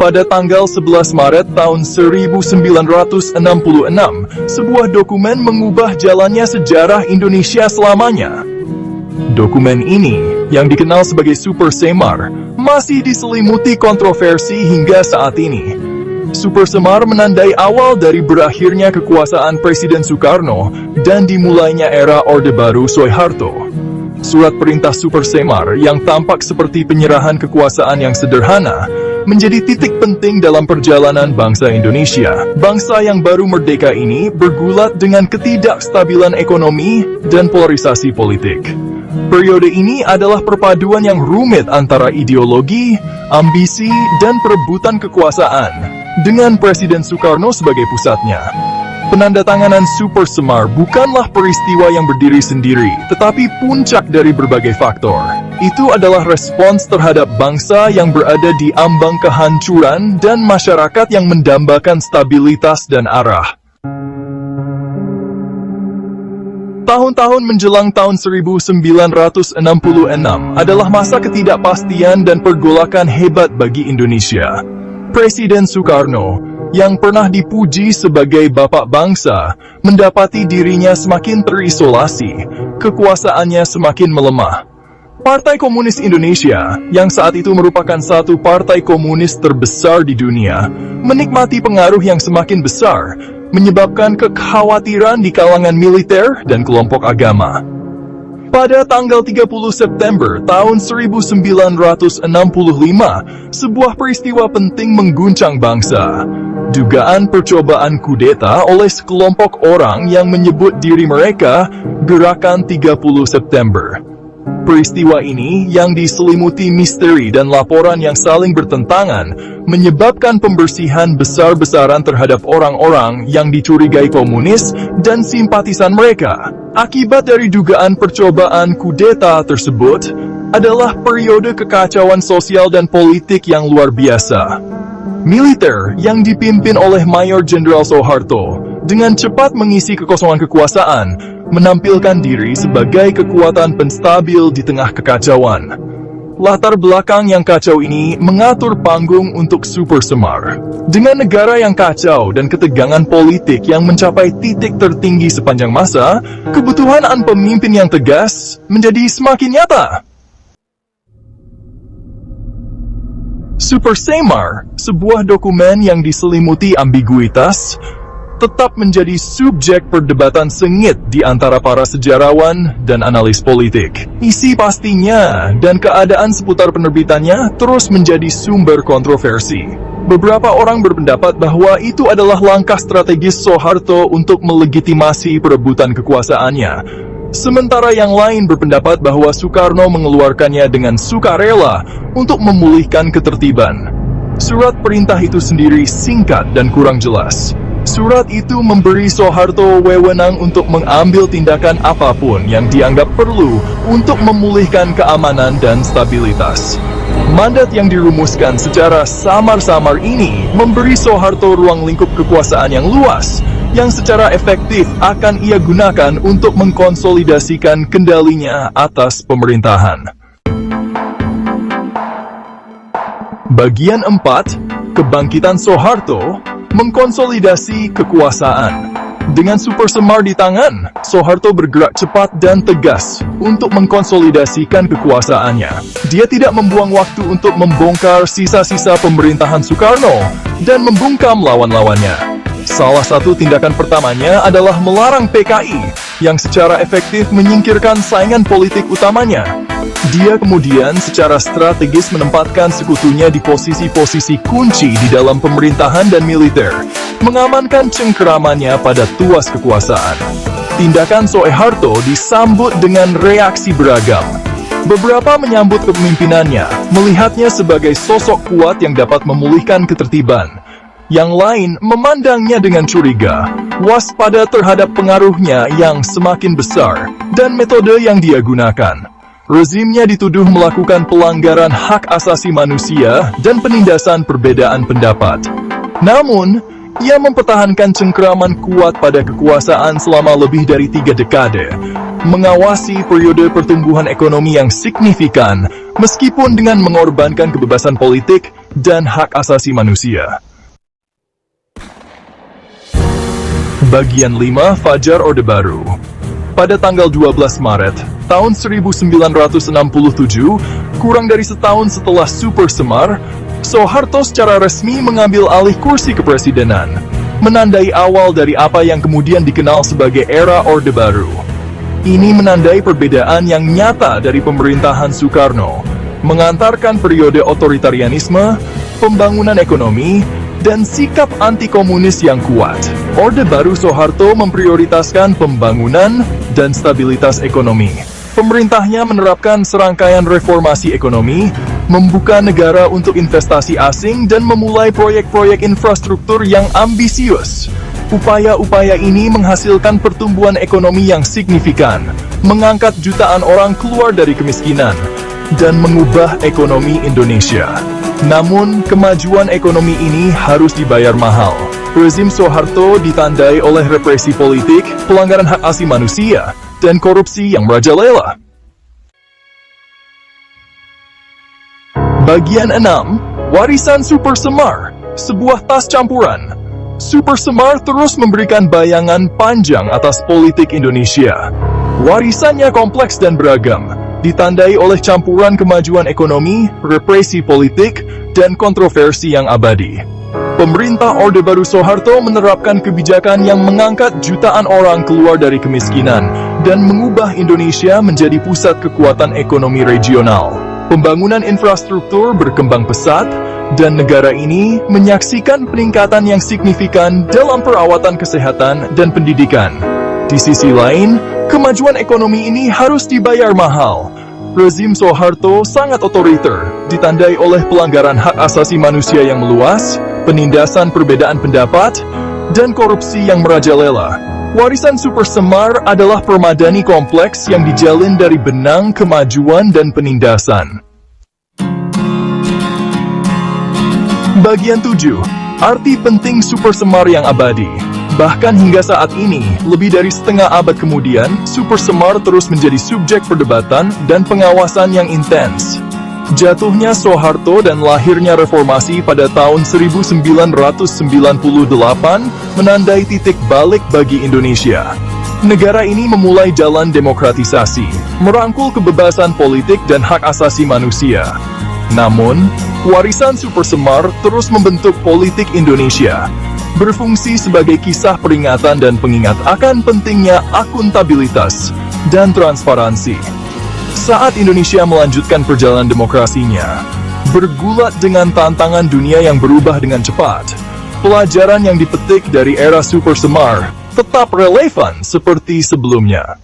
Pada tanggal 11 Maret tahun 1966, sebuah dokumen mengubah jalannya sejarah Indonesia selamanya. Dokumen ini, yang dikenal sebagai Super Semar, masih diselimuti kontroversi hingga saat ini. Super Semar menandai awal dari berakhirnya kekuasaan Presiden Soekarno dan dimulainya era Orde Baru Soeharto. Surat perintah Super Semar yang tampak seperti penyerahan kekuasaan yang sederhana, menjadi titik penting dalam perjalanan bangsa Indonesia. Bangsa yang baru merdeka ini bergulat dengan ketidakstabilan ekonomi dan polarisasi politik. Periode ini adalah perpaduan yang rumit antara ideologi, ambisi, dan perebutan kekuasaan, dengan Presiden Soekarno sebagai pusatnya. Penandatanganan Super Semar bukanlah peristiwa yang berdiri sendiri, tetapi puncak dari berbagai faktor. Itu adalah respons terhadap bangsa yang berada di ambang kehancuran dan masyarakat yang mendambakan stabilitas dan arah. Tahun-tahun menjelang tahun 1966 adalah masa ketidakpastian dan pergolakan hebat bagi Indonesia. Presiden Soekarno, yang pernah dipuji sebagai bapak bangsa, mendapati dirinya semakin terisolasi, kekuasaannya semakin melemah. Partai Komunis Indonesia, yang saat itu merupakan satu partai komunis terbesar di dunia, menikmati pengaruh yang semakin besar, menyebabkan kekhawatiran di kalangan militer dan kelompok agama. Pada tanggal 30 September tahun 1965, sebuah peristiwa penting mengguncang bangsa. Dugaan percobaan kudeta oleh sekelompok orang yang menyebut diri mereka Gerakan 30 September. Peristiwa ini yang diselimuti misteri dan laporan yang saling bertentangan menyebabkan pembersihan besar-besaran terhadap orang-orang yang dicurigai komunis dan simpatisan mereka. Akibat dari dugaan percobaan kudeta tersebut adalah periode kekacauan sosial dan politik yang luar biasa. Militer yang dipimpin oleh Mayor Jenderal Soeharto dengan cepat mengisi kekosongan kekuasaan, menampilkan diri sebagai kekuatan penstabil di tengah kekacauan. Latar belakang yang kacau ini mengatur panggung untuk Super Semar. Dengan negara yang kacau dan ketegangan politik yang mencapai titik tertinggi sepanjang masa, kebutuhan pemimpin yang tegas menjadi semakin nyata. Super Semar, sebuah dokumen yang diselimuti ambiguitas, tetap menjadi subjek perdebatan sengit di antara para sejarawan dan analis politik. Isi pastinya dan keadaan seputar penerbitannya terus menjadi sumber kontroversi. Beberapa orang berpendapat bahwa itu adalah langkah strategis Soeharto untuk melegitimasi perebutan kekuasaannya. Sementara yang lain berpendapat bahwa Soekarno mengeluarkannya dengan sukarela untuk memulihkan ketertiban. Surat perintah itu sendiri singkat dan kurang jelas. Surat itu memberi Soeharto wewenang untuk mengambil tindakan apapun yang dianggap perlu untuk memulihkan keamanan dan stabilitas. Mandat yang dirumuskan secara samar-samar ini memberi Soeharto ruang lingkup kekuasaan yang luas, yang secara efektif akan ia gunakan untuk mengkonsolidasikan kendalinya atas pemerintahan. Bagian 4, Kebangkitan Soeharto, mengkonsolidasi kekuasaan. Dengan Super Semar di tangan, Soeharto bergerak cepat dan tegas untuk mengkonsolidasikan kekuasaannya. Dia tidak membuang waktu untuk membongkar sisa-sisa pemerintahan Soekarno dan membungkam lawan-lawannya. Salah satu tindakan pertamanya adalah melarang PKI, yang secara efektif menyingkirkan saingan politik utamanya. Dia kemudian secara strategis menempatkan sekutunya di posisi-posisi kunci di dalam pemerintahan dan militer, mengamankan cengkeramannya pada tuas kekuasaan. Tindakan Soeharto disambut dengan reaksi beragam. Beberapa menyambut kepemimpinannya, melihatnya sebagai sosok kuat yang dapat memulihkan ketertiban. Yang lain memandangnya dengan curiga, waspada terhadap pengaruhnya yang semakin besar, dan metode yang dia gunakan. Rezimnya dituduh melakukan pelanggaran hak asasi manusia dan penindasan perbedaan pendapat. Namun, ia mempertahankan cengkeraman kuat pada kekuasaan selama lebih dari 3 dekade, mengawasi periode pertumbuhan ekonomi yang signifikan, meskipun dengan mengorbankan kebebasan politik dan hak asasi manusia. Bagian 5. Fajar Orde Baru. Pada tanggal 12 Maret tahun 1967, kurang dari setahun setelah Super Semar, Soeharto secara resmi mengambil alih kursi kepresidenan, menandai awal dari apa yang kemudian dikenal sebagai era Orde Baru. Ini menandai perbedaan yang nyata dari pemerintahan Soekarno, mengantarkan periode otoritarianisme, pembangunan ekonomi, dan sikap anti-komunis yang kuat. Orde Baru Soeharto memprioritaskan pembangunan dan stabilitas ekonomi. Pemerintahnya menerapkan serangkaian reformasi ekonomi, membuka negara untuk investasi asing, dan memulai proyek-proyek infrastruktur yang ambisius. Upaya-upaya ini menghasilkan pertumbuhan ekonomi yang signifikan, mengangkat jutaan orang keluar dari kemiskinan, dan mengubah ekonomi Indonesia. Namun, kemajuan ekonomi ini harus dibayar mahal. Rezim Soeharto ditandai oleh represi politik, pelanggaran hak asasi manusia, dan korupsi yang merajalela. Bagian 6. Warisan Super Semar, sebuah tas campuran. Super Semar terus memberikan bayangan panjang atas politik Indonesia. Warisannya kompleks dan beragam, ditandai oleh campuran kemajuan ekonomi, represi politik, dan kontroversi yang abadi. Pemerintah Orde Baru Soeharto menerapkan kebijakan yang mengangkat jutaan orang keluar dari kemiskinan dan mengubah Indonesia menjadi pusat kekuatan ekonomi regional. Pembangunan infrastruktur berkembang pesat, dan negara ini menyaksikan peningkatan yang signifikan dalam perawatan kesehatan dan pendidikan. Di sisi lain, kemajuan ekonomi ini harus dibayar mahal. Rezim Soeharto sangat otoriter, ditandai oleh pelanggaran hak asasi manusia yang meluas, penindasan perbedaan pendapat, dan korupsi yang merajalela. Warisan Super Semar adalah permadani kompleks yang dijalin dari benang kemajuan dan penindasan. Bagian 7. Arti penting Super Semar yang abadi. Bahkan hingga saat ini, lebih dari setengah abad kemudian, Super Semar terus menjadi subjek perdebatan dan pengawasan yang intens. Jatuhnya Soeharto dan lahirnya reformasi pada tahun 1998 menandai titik balik bagi Indonesia. Negara ini memulai jalan demokratisasi, merangkul kebebasan politik dan hak asasi manusia. Namun, warisan Super Semar terus membentuk politik Indonesia, berfungsi sebagai kisah peringatan dan pengingat akan pentingnya akuntabilitas dan transparansi. Saat Indonesia melanjutkan perjalanan demokrasinya, bergulat dengan tantangan dunia yang berubah dengan cepat, pelajaran yang dipetik dari era Super Semar tetap relevan seperti sebelumnya.